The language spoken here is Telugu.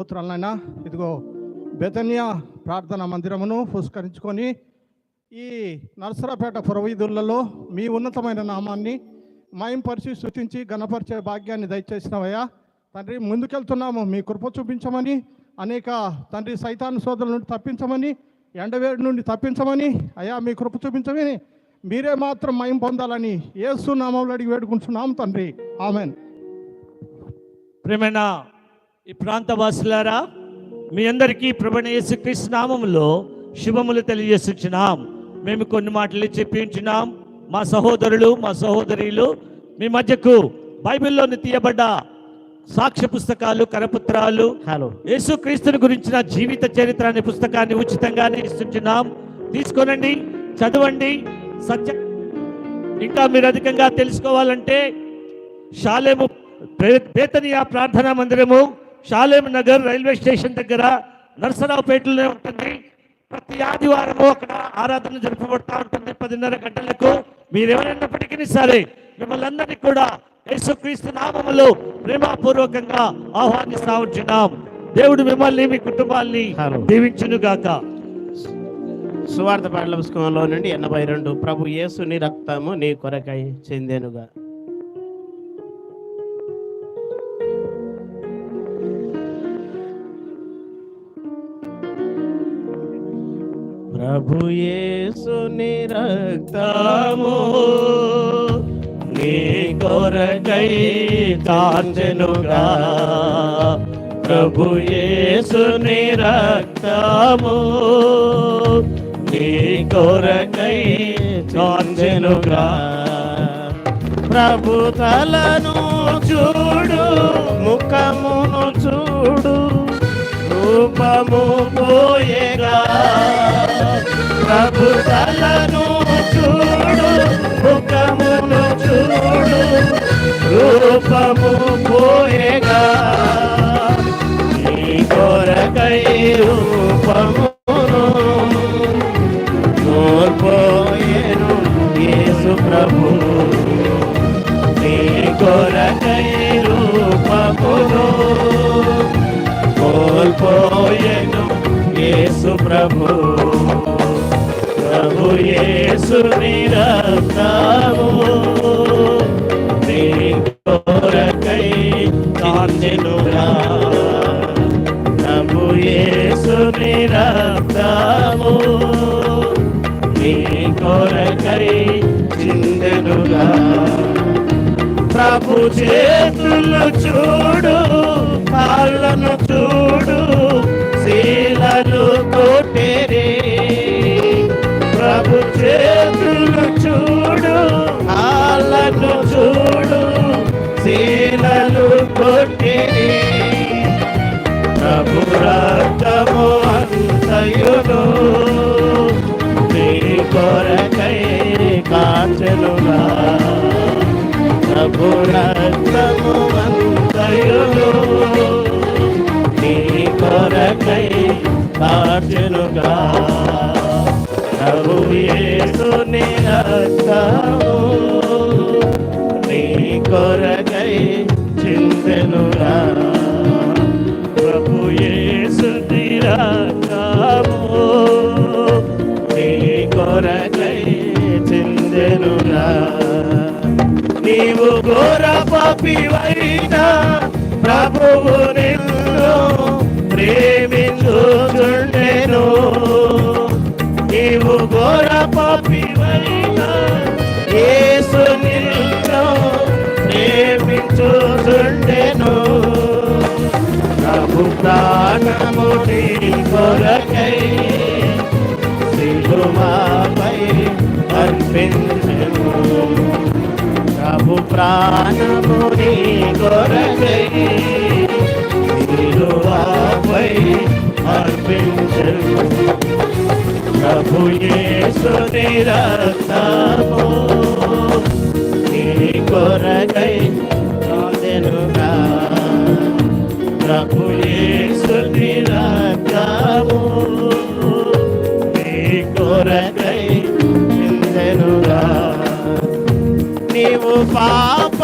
స్తోత్రాలైనా ఇదిగో బెతనియా ప్రార్థనా మందిరమును పురస్కరించుకొని ఈ నరసరాపేట పురవీధులలో మీ ఉన్నతమైన నామాన్ని మయంపరిచి స్తుతించి ఘనపరిచే భాగ్యాన్ని దయచేసినవయ్యా తండ్రి. ముందుకెళ్తున్నాము, మీ కృప చూపించమని, అనేక తండ్రి సైతాను సోదరుల నుండి తప్పించమని, ఎండవేడి నుండి తప్పించమని అయ్యా మీ కృప చూపించమని, మీరే మాత్రం మయం పొందాలని యేసు నామములో అడిగి వేడుకుంటున్నాం తండ్రి, ఆమెన్. ప్రియమైన ఈ ప్రాంత వాసులారా, మీ అందరికీ ప్రభువైన యేసుక్రీస్తు నామములో శుభములు తెలియజేస్తున్నాం. మేము కొన్ని మాటలు చెప్పించున్నాం. మా సహోదరులు మా సహోదరులు మీ మధ్యకు బైబిల్లోని తీయబడ్డ సాక్ష్య పుస్తకాలు, కరపత్రాలు, యేసుక్రీస్తుని గురించిన జీవిత చరిత్ర అనే పుస్తకాన్ని ఉచితంగానే ఇస్తున్నాం. తీసుకోనండి, చదవండి. సత్య ఇంకా మీరు అధికంగా తెలుసుకోవాలంటే షాలేము బేతనియా ప్రార్థనా మందిరము షాలేం నగర్ రైల్వే స్టేషన్ దగ్గర నర్సరావుపేటలోనే ఉంటుంది. ప్రతి ఆదివారము అక్కడ ఆరాధన జరపబడతా ఉంటుంది 10:30 గంటలకు. మీరెవరైనప్పటికీ సరే మిమ్మల్ని అందరినీ కూడా యేసుక్రీస్తు నామములో ప్రేమపూర్వకంగా ఆహ్వానిస్తా ఉంటున్నాం. దేవుడు మిమ్మల్ని మీ కుటుంబాన్ని దీవించును గాక. సువార్త పాటల పుస్తకంలో నుండి 82 ప్రభు యేసుని రక్తము నీ కొరకై చెందెనుగా. ప్రభు యేసుని రక్తము నీ కొరకై కాంచెనుగా. ప్రభు యేసుని రక్తము నీ కొరకై కాంచెనుగా. ప్రభు తలను చూడు, ముఖమును చూడు, రూపము పోయేగా. ప్రభు తలను చూడు, ముఖమును చూడు, రూపము పోయేగా. నీ కొరకై రూపమును కోల్పోయేను యేసు ప్రభు. నీ కొరకై రూపమును కోల్పోయేను యేసు ప్రభు. ప్రభు యేసుని రక్తము నీ కొరకై కాంచెనుగా. ప్రభు యేసుని రక్తము నీ కొరకై చిందెనుగా. ప్రభు చేతులు చూడు, కాళ్ళను చూడు, శీలలు కొట్టేరే. ప్రభు చేతులు చూడు, కాళ్ళను చూడు, శీలలు కొట్టేరే. ప్రభు రక్తము అంతయును నీ కొరకై కాంచెనుగా. ప్రభు రక్తము అంతయును నీ కొరకై కాంచెనుగా. ప్రభు యేసుని రక్తము నీ కొరకై చిందెనుగా. ప్రభు యేసుని రక్తము నీ కొరకై చిందెనుగా. నీవు ఘోర పాపివైనా ప్రభువు నిన్ను ప్రేమించుచుండెను. నీవు ఘోర పాపివైనా యేసు నిన్ను ప్రేమించుచుండెను. ప్రభు ప్రాణము నీ కొరకై సిలువపై అర్పించెను. ప్రభు ప్రాణము నీ కొరకై సిలువపై అర్పించెను. ప్రభు యేసుని రక్తము నీ కొరకై కాంచెనుగా. ప్రభు యేసుని రక్తము నీ కొరకై చిందెనుగా. నీవు పాప